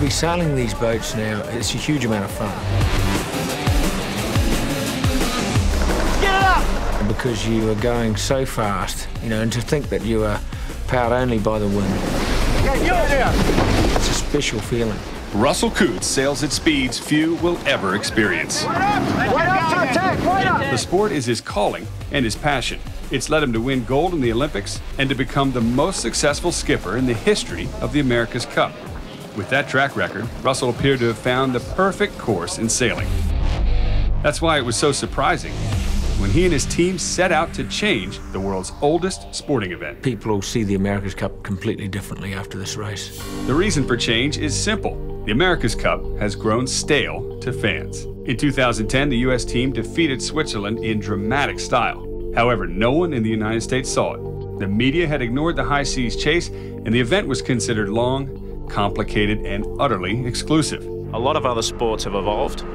be sailing these boats now, it's a huge amount of fun. Get it up! Because you are going so fast, you know, and to think that you are powered only by the wind. It's a special feeling. Russell Coutts sails at speeds few will ever experience. Wait up to attack! Wait up! The sport is his calling and his passion. It's led him to win gold in the Olympics and to become the most successful skipper in the history of the America's Cup. With that track record, Russell appeared to have found the perfect course in sailing. That's why it was so surprising when he and his team set out to change the world's oldest sporting event. People will see the America's Cup completely differently after this race. The reason for change is simple. The America's Cup has grown stale to fans. In 2010, the U.S. team defeated Switzerland in dramatic style. However, no one in the United States saw it. The media had ignored the high seas chase, and the event was considered long, complicated, and utterly exclusive. A lot of other sports have evolved,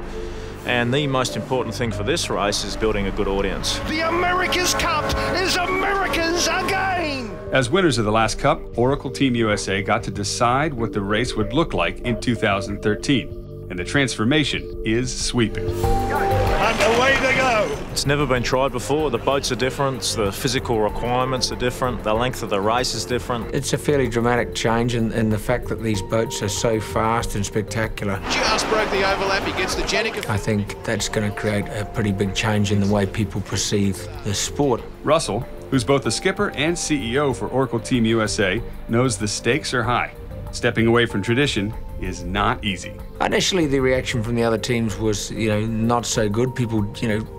and the most important thing for this race is building a good audience. The America's Cup is America's again! As winners of the last Cup, Oracle Team USA got to decide what the race would look like in 2013, and the transformation is sweeping. And away they go! It's never been tried before. The boats are different, the physical requirements are different, the length of the race is different. It's a fairly dramatic change in the fact that these boats are so fast and spectacular. Just broke the overlap, he gets the Jenica. I think that's going to create a pretty big change in the way people perceive the sport. Russell, who's both the skipper and CEO for Oracle Team USA, knows the stakes are high. Stepping away from tradition is not easy. Initially, the reaction from the other teams was, not so good. People,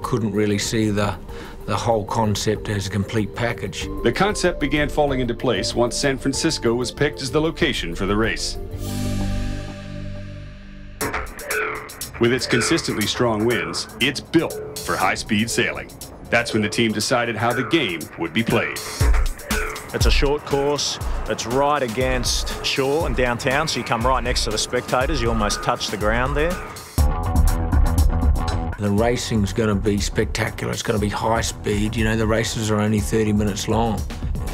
couldn't really see the whole concept as a complete package. The concept began falling into place once San Francisco was picked as the location for the race. With its consistently strong winds, it's built for high-speed sailing. That's when the team decided how the game would be played. It's a short course, it's right against shore and downtown, so you come right next to the spectators, you almost touch the ground there. The racing's going to be spectacular, it's going to be high speed. The races are only 30 minutes long.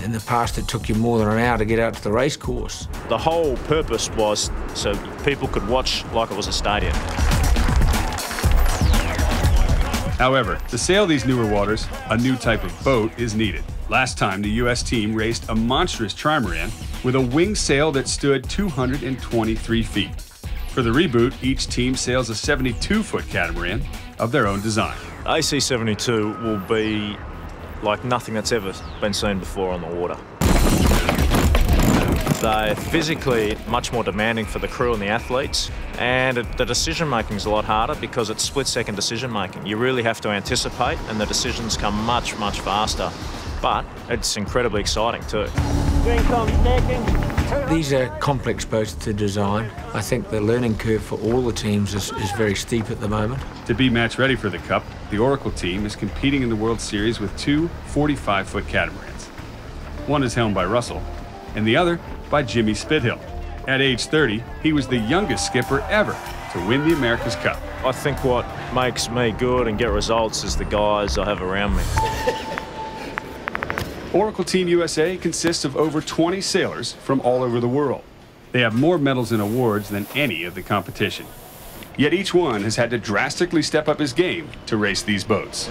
In the past, it took you more than an hour to get out to the race course. The whole purpose was so people could watch like it was a stadium. However, to sail these newer waters, a new type of boat is needed. Last time, the U.S. team raced a monstrous trimaran with a wing sail that stood 223 feet. For the reboot, each team sails a 72-foot catamaran of their own design. AC-72 will be like nothing that's ever been seen before on the water. They're physically much more demanding for the crew and the athletes, and the decision-making is a lot harder because it's split-second decision-making. You really have to anticipate, and the decisions come much, much faster. But it's incredibly exciting too. These are complex boats to design. I think the learning curve for all the teams is very steep at the moment. To be match ready for the Cup, the Oracle team is competing in the World Series with two 45-foot catamarans. One is helmed by Russell, and the other by Jimmy Spithill. At age 30, he was the youngest skipper ever to win the America's Cup. I think what makes me good and get results is the guys I have around me. Oracle Team USA consists of over 20 sailors from all over the world. They have more medals and awards than any of the competition. Yet each one has had to drastically step up his game to race these boats.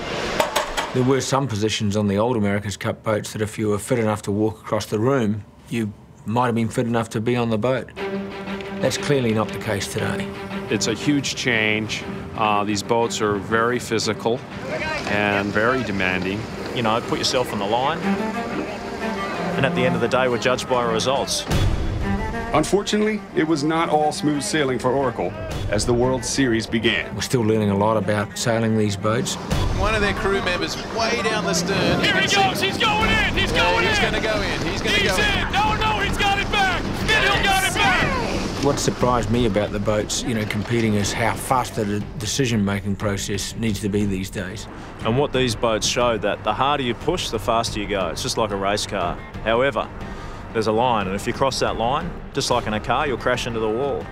There were some positions on the old America's Cup boats that if you were fit enough to walk across the room, you might have been fit enough to be on the boat. That's clearly not the case today. It's a huge change. These boats are very physical and very demanding. Put yourself on the line, and at the end of the day, we're judged by our results. Unfortunately, it was not all smooth sailing for Oracle as the World Series began. We're still learning a lot about sailing these boats. One of their crew members way down the stern. Here he goes, he's going in, he's going in! He's going to go in, he's going to go in. No, he's got it back! Spithill got it back! What surprised me about the boats, competing is how fast the decision-making process needs to be these days. And what these boats show that the harder you push, the faster you go. It's just like a race car. However, there's a line, and if you cross that line, just like in a car, you'll crash into the wall.